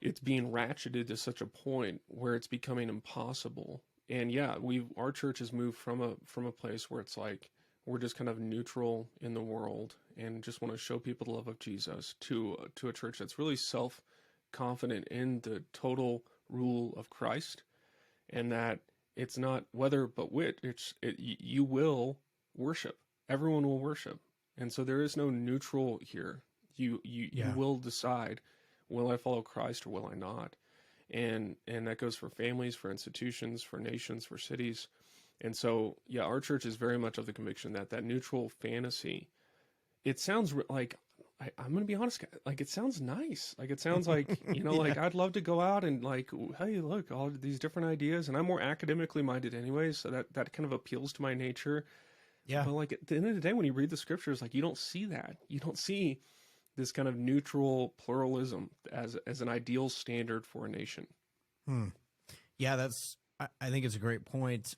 it's being ratcheted to such a point where it's becoming impossible. And yeah, our church has moved from a place where it's like we're just kind of neutral in the world and just want to show people the love of Jesus to a church that's really self-confident in the total rule of Christ, and that it's not whether but which, you will worship. Everyone will worship. And so there is no neutral here. You Yeah. will decide, will I follow Christ or will I not? And that goes for families, for institutions, for nations, for cities. And so, yeah, our church is very much of the conviction that that neutral fantasy, it sounds like, I'm going to be honest, like it sounds nice. Like it sounds like, like Yeah. I'd love to go out and like, hey, look, all these different ideas. And I'm more academically minded anyway, so that kind of appeals to my nature. Yeah. But like at the end of the day, when you read the scriptures, like you don't see that. You don't see this kind of neutral pluralism as an ideal standard for a nation. Hmm. Yeah, I think it's a great point.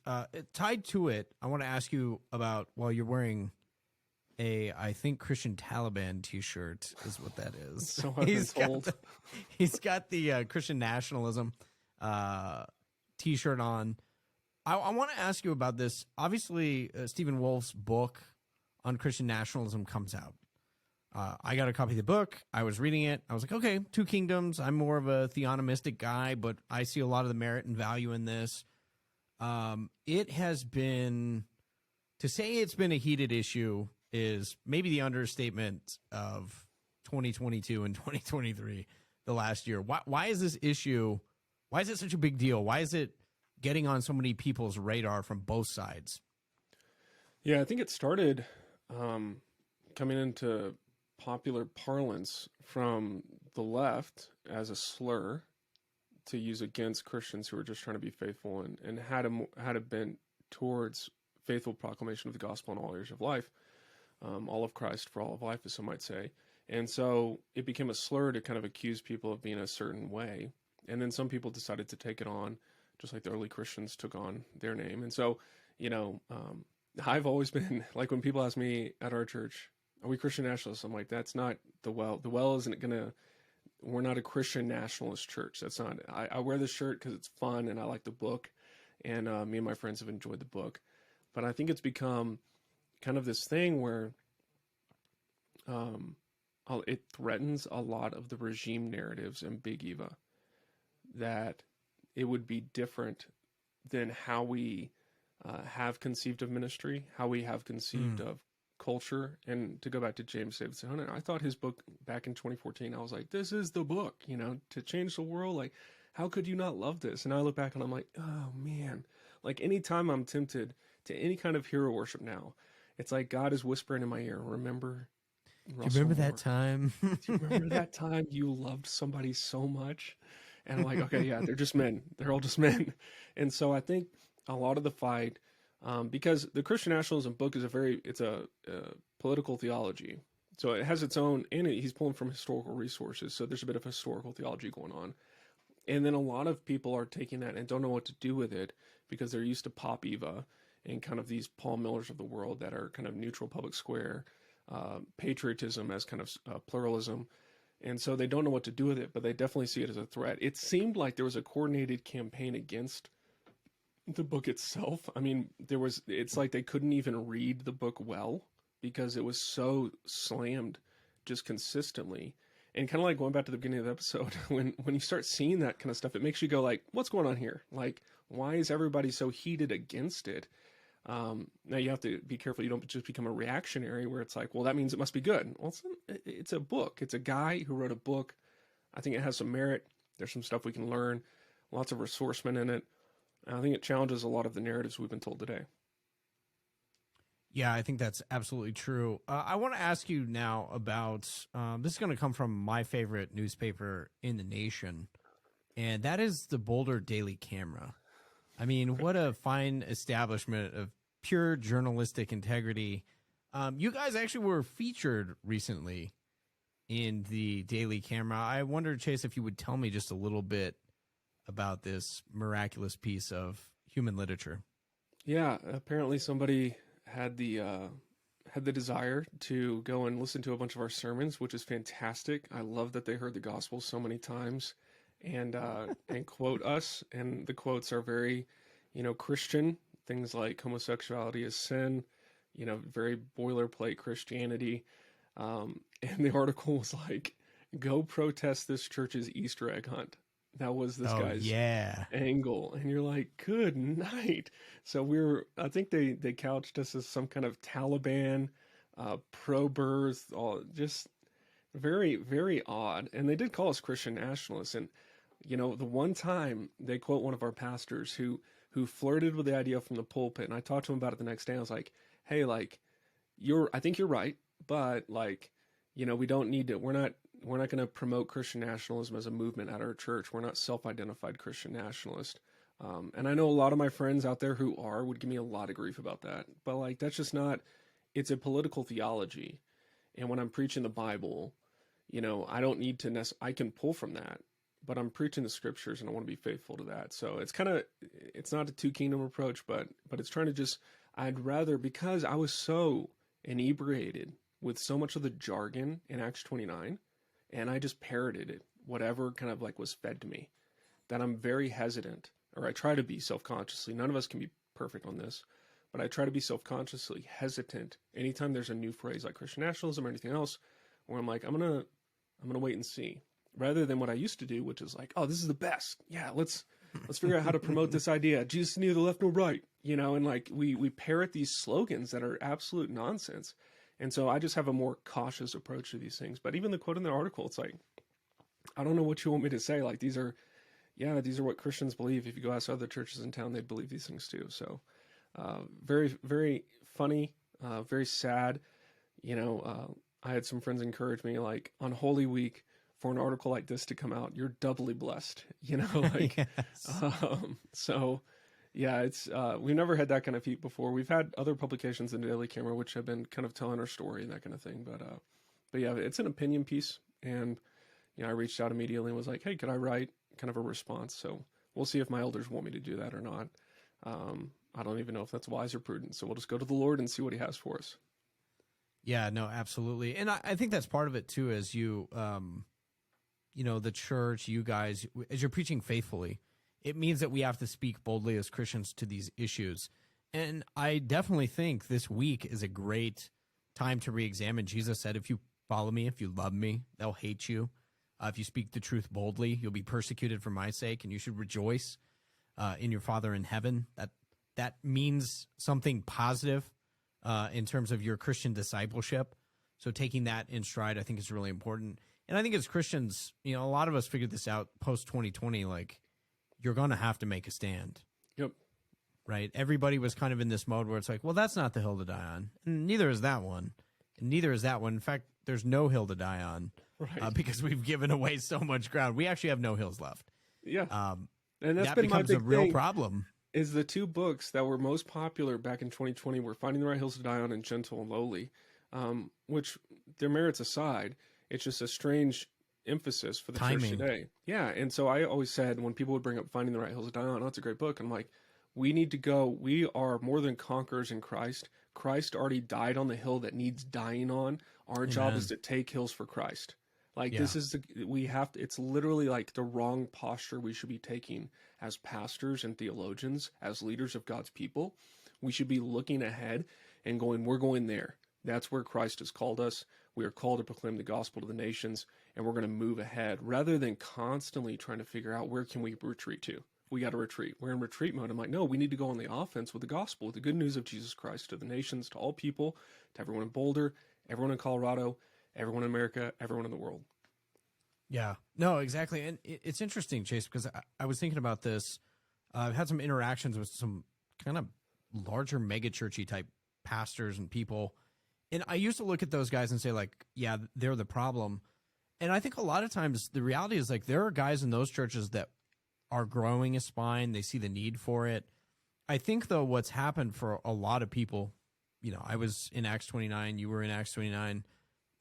Tied to it, I want to ask you about, well, you're wearing I think Christian Taliban t-shirt is what that is. So I've been told. He's got the Christian nationalism t-shirt on. I want to ask you about this. Obviously, Stephen Wolf's book on Christian nationalism comes out. I got a copy of the book. I was reading it. I was like, okay, two kingdoms. I'm more of a theonomistic guy, but I see a lot of the merit and value in this. It has been, to say it's been a heated issue is maybe the understatement of 2022 and 2023, the last year. Why is this issue, why is it such a big deal? Why is it getting on so many people's radar from both sides? Yeah, I think it started coming into popular parlance from the left as a slur to use against Christians who were just trying to be faithful and had a bent towards faithful proclamation of the gospel in all areas of life. All of Christ for all of life, as some might say. And so it became a slur to kind of accuse people of being a certain way. And then some people decided to take it on, just like the early Christians took on their name. And so, I've always been, like when people ask me at our church, are we Christian nationalists? I'm like, that's not the well. The well isn't we're not a Christian nationalist church. That's not, I wear this shirt because it's fun and I like the book. And me and my friends have enjoyed the book. But I think it's become kind of this thing where it threatens a lot of the regime narratives in Big Eva, that it would be different than how we have conceived of ministry, how we have conceived of culture. And to go back to James Davidson Hunter, I thought his book back in 2014, I was like, this is the book, to change the world. Like, how could you not love this? And I look back and I'm like, oh man, like anytime I'm tempted to any kind of hero worship now, it's like God is whispering in my ear, remember Do you remember that time? Do you remember that time you loved somebody so much? And I'm like, okay, yeah, they're just men. They're all just men. And so I think a lot of the fight, because the Christian nationalism book is it's a political theology. So it has its own, and he's pulling from historical resources. So there's a bit of historical theology going on. And then a lot of people are taking that and don't know what to do with it because they're used to Pop Eva and kind of these Paul Millers of the world that are kind of neutral public square, patriotism as kind of pluralism. And so they don't know what to do with it, but they definitely see it as a threat. It seemed like there was a coordinated campaign against the book itself. I mean, it's like they couldn't even read the book well because it was so slammed just consistently. And kind of like going back to the beginning of the episode, when you start seeing that kind of stuff, it makes you go like, what's going on here? Like, why is everybody so heated against it? Now you have to be careful you don't just become a reactionary where it's like, well, that means it must be good. Well, it's a book. It's a guy who wrote a book. I think it has some merit. There's some stuff we can learn. Lots of resourcement in it. And I think it challenges a lot of the narratives we've been told today. Yeah, I think that's absolutely true. I want to ask you now about this is going to come from my favorite newspaper in the nation, and that is the Boulder Daily Camera. I mean, what a fine establishment of pure journalistic integrity. You guys actually were featured recently in the Daily Camera. I wonder, Chase, if you would tell me just a little bit about this miraculous piece of human literature. Yeah, apparently somebody had the desire to go and listen to a bunch of our sermons, which is fantastic. I love that they heard the gospel so many times and quote us. And the quotes are very, Christian. Things like homosexuality is sin, very boilerplate Christianity. And the article was like, go protest this church's Easter egg hunt. That was this guy's angle. And you're like, good night. So I think they couched us as some kind of Taliban pro-birth, all just very, very odd. And they did call us Christian nationalists. And the one time they quote one of our pastors who flirted with the idea from the pulpit, and I talked to him about it the next day. I was like, "Hey, like, I think you're right, but like, we don't need to. We're not going to promote Christian nationalism as a movement at our church. We're not self-identified Christian nationalist." And I know a lot of my friends out there who would give me a lot of grief about that, but like, that's just not. It's a political theology, and when I'm preaching the Bible, I don't need to. I can pull from that, but I'm preaching the scriptures, and I want to be faithful to that. So it's not a two kingdom approach, but it's trying to just. I'd rather, because I was so inebriated with so much of the jargon in Acts 29, and I just parroted it, whatever kind of like was fed to me, that I'm very hesitant, or I try to be self-consciously. None of us can be perfect on this, but I try to be self-consciously hesitant anytime there's a new phrase like Christian nationalism or anything else, where I'm like, I'm gonna wait and see, rather than what I used to do, which is like, oh, this is the best. Yeah, let's figure out how to promote this idea. Jesus is neither left nor right, and like we parrot these slogans that are absolute nonsense. And so I just have a more cautious approach to these things. But even the quote in the article, it's like, I don't know what you want me to say. Like, these are what Christians believe. If you go ask other churches in town, they'd believe these things too. So very, very funny, very sad. I had some friends encourage me, like, on Holy Week, for an article like this to come out, you're doubly blessed, like, Yes. So yeah, it's, we've never had that kind of heat before. We've had other publications in the Daily Camera, which have been kind of telling our story and that kind of thing. But yeah, it's an opinion piece. And, I reached out immediately and was like, hey, could I write kind of a response? So we'll see if my elders want me to do that or not. I don't even know if that's wise or prudent. So we'll just go to the Lord and see what he has for us. Yeah, no, absolutely. And I think that's part of it too, as you, the church, you guys, as you're preaching faithfully, it means that we have to speak boldly as Christians to these issues. And I definitely think this week is a great time to re-examine. Jesus said, if you follow me, if you love me, they'll hate you. If you speak the truth boldly, you'll be persecuted for my sake, and you should rejoice in your Father in heaven. That means something positive in terms of your Christian discipleship. So taking that in stride, I think, is really important. And I think as Christians, a lot of us figured this out post 2020, like, you're going to have to make a stand. Yep. Right? Everybody was kind of in this mode where it's like, well, that's not the hill to die on. And neither is that one. And neither is that one. In fact, there's no hill to die on, right? Because we've given away so much ground. We actually have no hills left. Yeah. And that becomes a real problem. Is the two books that were most popular back in 2020 were Finding the Right Hills to Die On and Gentle and Lowly, which, their merits aside, it's just a strange emphasis for the church today. Yeah. And so I always said, when people would bring up Finding the Right Hills to Die On, oh, it's a great book. I'm like, we need to go. We are more than conquerors in Christ. Christ already died on the hill that needs dying on. Our job is to take hills for Christ. Like, this is it's literally like the wrong posture we should be taking as pastors and theologians, as leaders of God's people. We should be looking ahead and going, we're going there. That's where Christ has called us. We are called to proclaim the gospel to the nations, and we're going to move ahead rather than constantly trying to figure out, where can we retreat to? We got to retreat. We're in retreat mode. I'm like, no, we need to go on the offense with the gospel, with the good news of Jesus Christ to the nations, to all people, to everyone in Boulder, everyone in Colorado, everyone in America, everyone in the world. Yeah, no, exactly. And it's interesting, Chase, because I was thinking about this. I've had some interactions with some kind of larger megachurchy type pastors and people. And I used to look at those guys and say, like, yeah, they're the problem. And I think a lot of times the reality is, like, there are guys in those churches that are growing a spine. They see the need for it. I think, though, what's happened for a lot of people, I was in Acts 29, you were in Acts 29.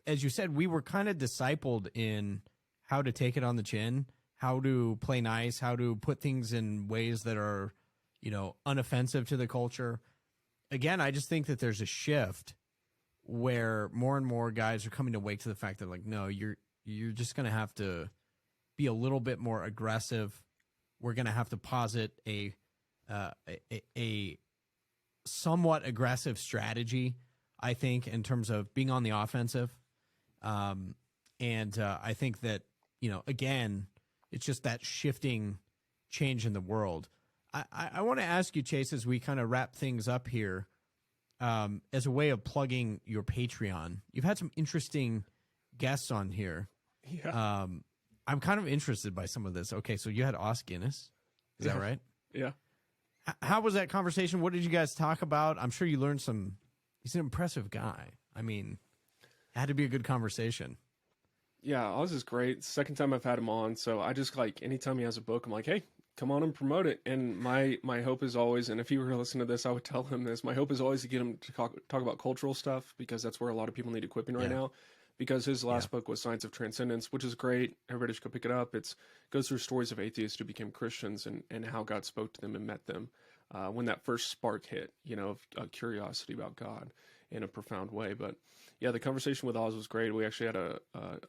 As you said, we were kind of discipled in how to take it on the chin, how to play nice, how to put things in ways that are, unoffensive to the culture. Again, I just think that there's a shift where more and more guys are coming to wake to the fact that, like, no, you're just going to have to be a little bit more aggressive. We're going to have to posit a somewhat aggressive strategy, I think, in terms of being on the offensive. And I think that, again, it's just that shifting change in the world. I want to ask you, Chase, as we kind of wrap things up here, as a way of plugging your Patreon, you've had some interesting guests on here. Yeah. I'm kind of interested by some of this. Okay, so you had Os Guinness. Is that right? Yeah. How was that conversation? What did you guys talk about? I'm sure you learned some. He's an impressive guy. I mean, it had to be a good conversation. Yeah, Oz is great. Second time I've had him on, so I just like anytime he has a book, I'm like, hey, come on and promote it. And my hope is always, and if he were to listen to this, I would tell him this. My hope is always to get him to talk about cultural stuff, because that's where a lot of people need equipping right now. Because his last book was Science of Transcendence, which is great. Everybody should go pick it up. It goes through stories of atheists who became Christians and how God spoke to them and met them when that first spark hit, of curiosity about God in a profound way. But yeah, the conversation with Oz was great. We actually had a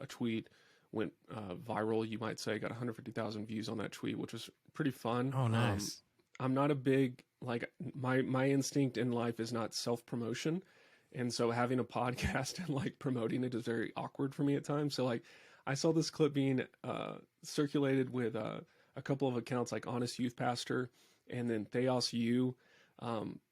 tweet went viral, you might say, got 150,000 views on that tweet, which was pretty fun. Oh, nice. I'm not a big, my instinct in life is not self-promotion. And so having a podcast and promoting it is very awkward for me at times. So I saw this clip being circulated with a couple of accounts like Honest Youth Pastor and then Theos U.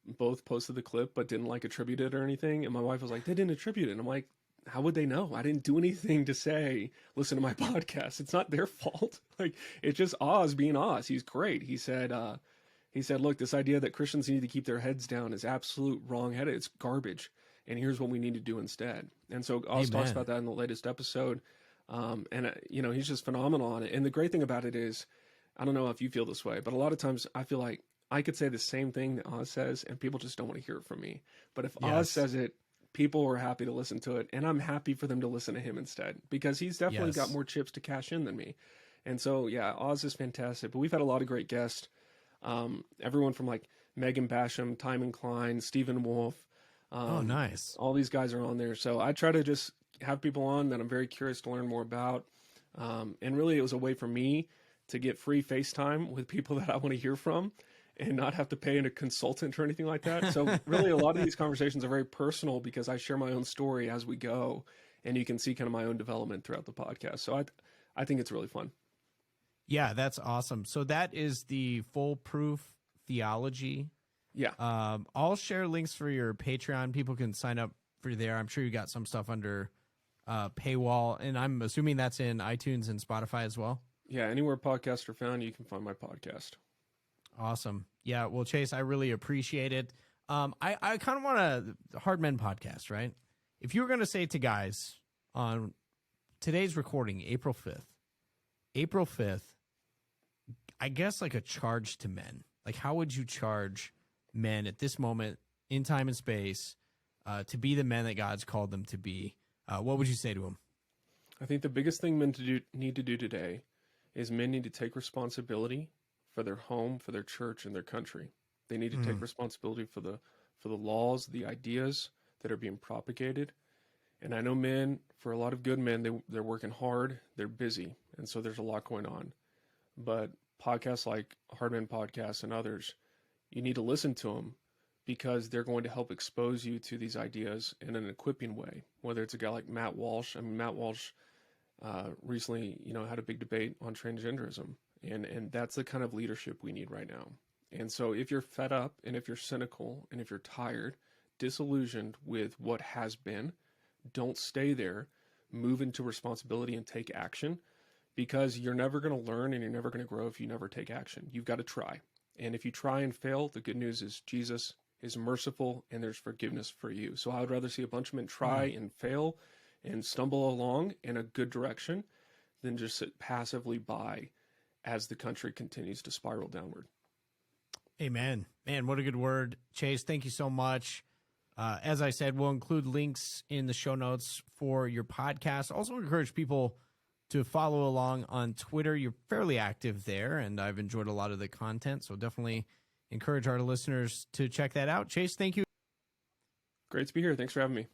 Both posted the clip but didn't attribute it or anything. And my wife was like, they didn't attribute it. And I'm like, how would they know? I didn't do anything to say, listen to my podcast. It's not their fault. It's just Oz being Oz. He's great. He said, look, this idea that Christians need to keep their heads down is absolute wrong-headed. It's garbage. And here's what we need to do instead. And so Oz talks about that in the latest episode. He's just phenomenal on it. And the great thing about it is, I don't know if you feel this way, but a lot of times I feel like I could say the same thing that Oz says and people just don't want to hear it from me. But if Oz says it, people are happy to listen to it. And I'm happy for them to listen to him instead, because he's definitely got more chips to cash in than me. And so, yeah, Oz is fantastic. But we've had a lot of great guests. Everyone from Megan Basham, Timon Klein, Stephen Wolf. Oh, nice. All these guys are on there. So I try to just have people on that I'm very curious to learn more about. And really it was a way for me to get free FaceTime with people that I want to hear from and not have to pay a consultant or anything like that. So really a lot of these conversations are very personal because I share my own story as we go, and you can see kind of my own development throughout the podcast. So I think it's really fun. Yeah, that's awesome. So that is the Foolproof Theology. Yeah. I'll share links for your Patreon. People can sign up for there. I'm sure you got some stuff under paywall, and I'm assuming that's in iTunes and Spotify as well. Yeah, anywhere podcasts are found, you can find my podcast. Awesome. Yeah, well, Chase, I really appreciate it. I kind of want a Hard Men podcast, right? If you were going to say to guys on today's recording, April 5th, I guess a charge to men. How would you charge men at this moment in time and space to be the men that God's called them to be? What would you say to them? I think the biggest thing men need to do today is men need to take responsibility for their home, for their church, and their country. They need to take responsibility for the laws, the ideas that are being propagated. And I know men, for a lot of good men, they're working hard, they're busy, and so there's a lot going on. But podcasts like Hard Men Podcast and others, you need to listen to them because they're going to help expose you to these ideas in an equipping way. Whether it's a guy like Matt Walsh. I mean, Matt Walsh recently, had a big debate on transgenderism. And that's the kind of leadership we need right now. And so if you're fed up and if you're cynical and if you're tired, disillusioned with what has been, don't stay there. Move into responsibility and take action, because you're never going to learn and you're never going to grow if you never take action. You've got to try. And if you try and fail, the good news is Jesus is merciful and there's forgiveness for you. So I would rather see a bunch of men try and fail and stumble along in a good direction than just sit passively by as the country continues to spiral downward. Amen. Man, what a good word. Chase, thank you so much. As I said, we'll include links in the show notes for your podcast. Also encourage people to follow along on Twitter. You're fairly active there, and I've enjoyed a lot of the content, so definitely encourage our listeners to check that out. Chase, thank you. Great to be here. Thanks for having me.